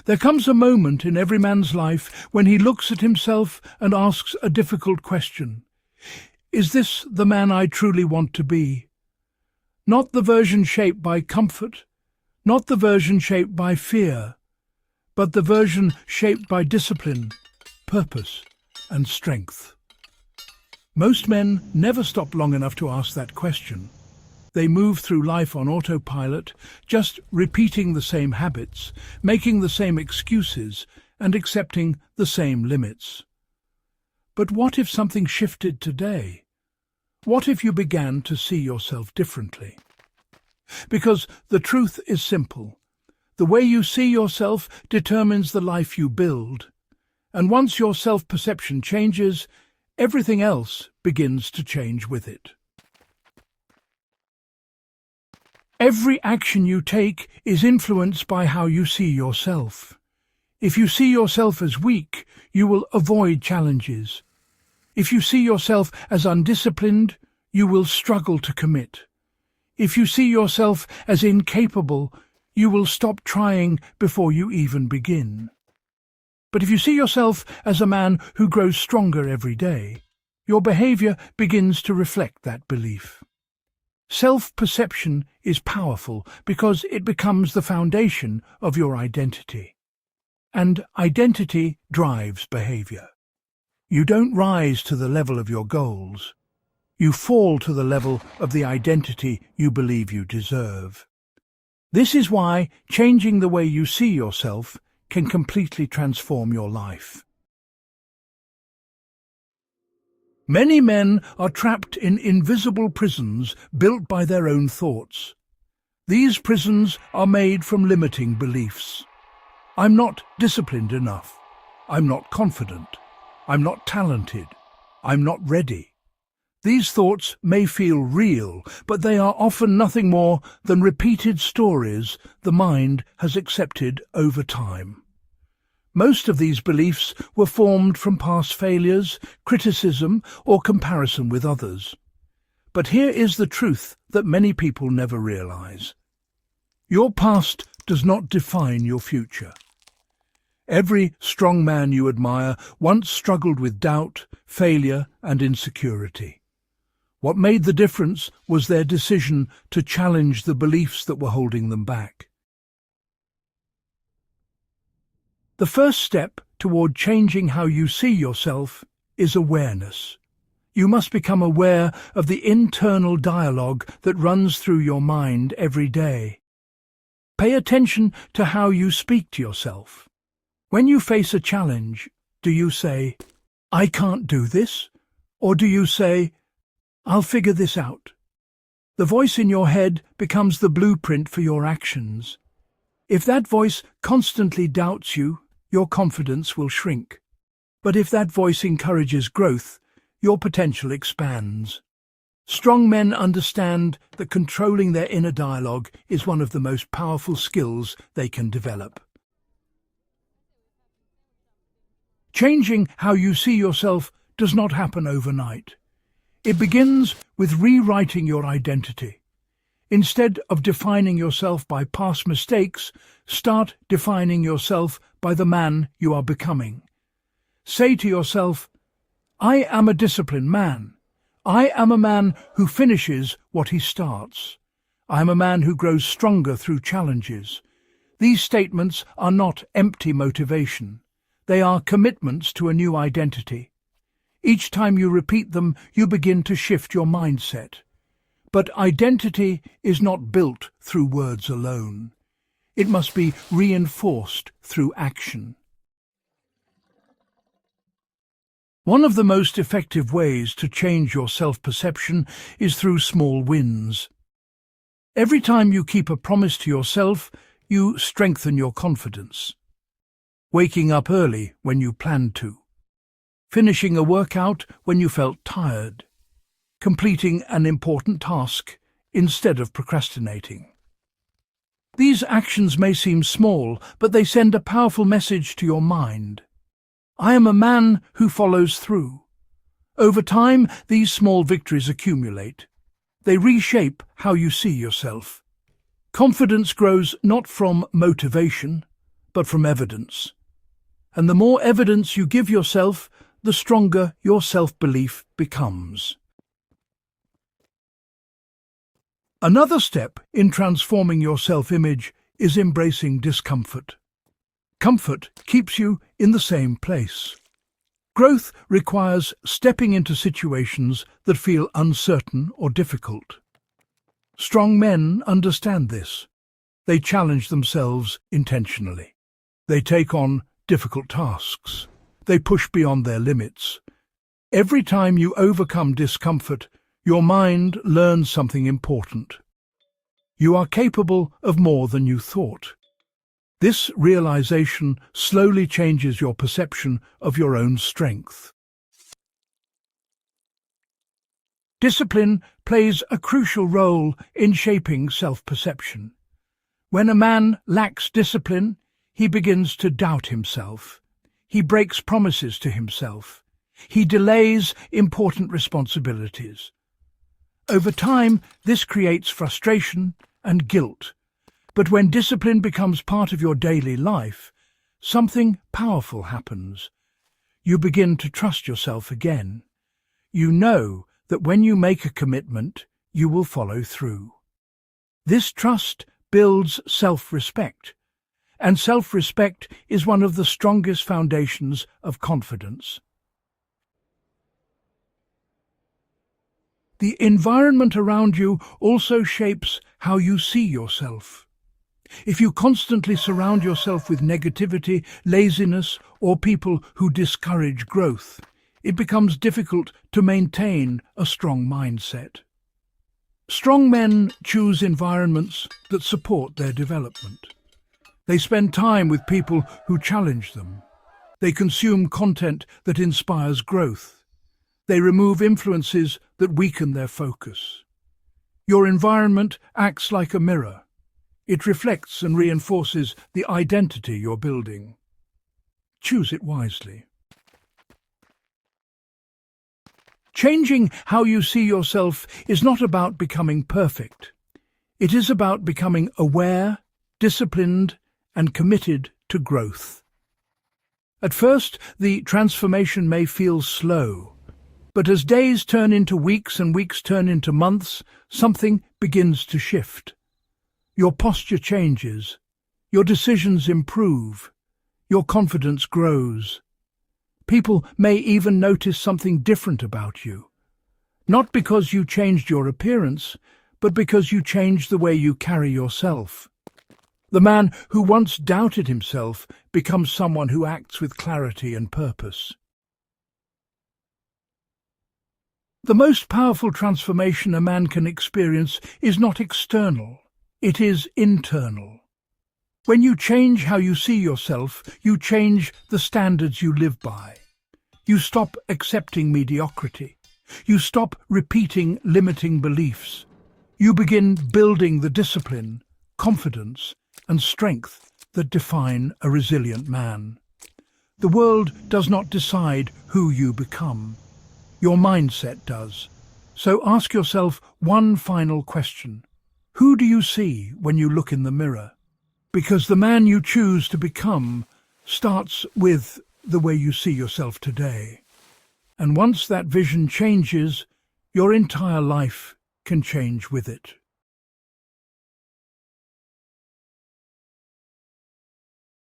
There comes a moment in every man's life when he looks at himself and asks a difficult question. Is this the man I truly want to be? Not the version shaped by comfort, not the version shaped by fear, but the version shaped by discipline, purpose, and strength. Most men never stop long enough to ask that question. They move through life on autopilot, just repeating the same habits, making the same excuses, and accepting the same limits. But what if something shifted today? What if you began to see yourself differently? Because the truth is simple. The way you see yourself determines the life you build. And once your self-perception changes, everything else begins to change with it. Every action you take is influenced by how you see yourself. If you see yourself as weak, you will avoid challenges. If you see yourself as undisciplined, you will struggle to commit. If you see yourself as incapable, you will stop trying before you even begin. But if you see yourself as a man who grows stronger every day, your behavior begins to reflect that belief. Self-perception is powerful because it becomes the foundation of your identity. And identity drives behavior. You don't rise to the level of your goals. You fall to the level of the identity you believe you deserve. This is why changing the way you see yourself can completely transform your life. Many men are trapped in invisible prisons built by their own thoughts. These prisons are made from limiting beliefs. I'm not disciplined enough. I'm not confident. I'm not talented. I'm not ready. These thoughts may feel real, but they are often nothing more than repeated stories the mind has accepted over time. Most of these beliefs were formed from past failures, criticism, or comparison with others. But here is the truth that many people never realize. Your past does not define your future. Every strong man you admire once struggled with doubt, failure, and insecurity. What made the difference was their decision to challenge the beliefs that were holding them back. The first step toward changing how you see yourself is awareness. You must become aware of the internal dialogue that runs through your mind every day. Pay attention to how you speak to yourself. When you face a challenge, do you say, "I can't do this"? Or do you say, "I'll figure this out"? The voice in your head becomes the blueprint for your actions. If that voice constantly doubts you, your confidence will shrink. But if that voice encourages growth, your potential expands. Strong men understand that controlling their inner dialogue is one of the most powerful skills they can develop. Changing how you see yourself does not happen overnight. It begins with rewriting your identity. Instead of defining yourself by past mistakes, start defining yourself by the man you are becoming. Say to yourself, "I am a disciplined man. I am a man who finishes what he starts. I am a man who grows stronger through challenges." These statements are not empty motivation. They are commitments to a new identity. Each time you repeat them, you begin to shift your mindset. But identity is not built through words alone. It must be reinforced through action. One of the most effective ways to change your self-perception is through small wins. Every time you keep a promise to yourself, you strengthen your confidence. Waking up early when you planned to. Finishing a workout when you felt tired. Completing an important task instead of procrastinating. These actions may seem small, but they send a powerful message to your mind. I am a man who follows through. Over time, these small victories accumulate. They reshape how you see yourself. Confidence grows not from motivation, but from evidence. And the more evidence you give yourself, the stronger your self-belief becomes. Another step in transforming your self-image is embracing discomfort. Comfort keeps you in the same place. Growth requires stepping into situations that feel uncertain or difficult. Strong men understand this. They challenge themselves intentionally. They take on difficult tasks. They push beyond their limits. Every time you overcome discomfort, your mind learns something important. You are capable of more than you thought. This realization slowly changes your perception of your own strength. Discipline plays a crucial role in shaping self-perception. When a man lacks discipline, he begins to doubt himself. He breaks promises to himself. He delays important responsibilities. Over time, this creates frustration and guilt. But when discipline becomes part of your daily life, something powerful happens. You begin to trust yourself again. You know that when you make a commitment, you will follow through. This trust builds self-respect, and self-respect is one of the strongest foundations of confidence. The environment around you also shapes how you see yourself. If you constantly surround yourself with negativity, laziness, or people who discourage growth, it becomes difficult to maintain a strong mindset. Strong men choose environments that support their development. They spend time with people who challenge them. They consume content that inspires growth. They remove influences that weaken their focus. Your environment acts like a mirror. It reflects and reinforces the identity you're building. Choose it wisely. Changing how you see yourself is not about becoming perfect. It is about becoming aware, disciplined, and committed to growth. At first, the transformation may feel slow, but as days turn into weeks and weeks turn into months, something begins to shift. Your posture changes, your decisions improve, your confidence grows. People may even notice something different about you, not because you changed your appearance, but because you changed the way you carry yourself. The man who once doubted himself becomes someone who acts with clarity and purpose. The most powerful transformation a man can experience is not external. It is internal. When you change how you see yourself, you change the standards you live by. You stop accepting mediocrity. You stop repeating limiting beliefs. You begin building the discipline, confidence, and strength that define a resilient man. The world does not decide who you become. Your mindset does. So ask yourself one final question. Who do you see when you look in the mirror? Because the man you choose to become starts with the way you see yourself today. And once that vision changes, your entire life can change with it.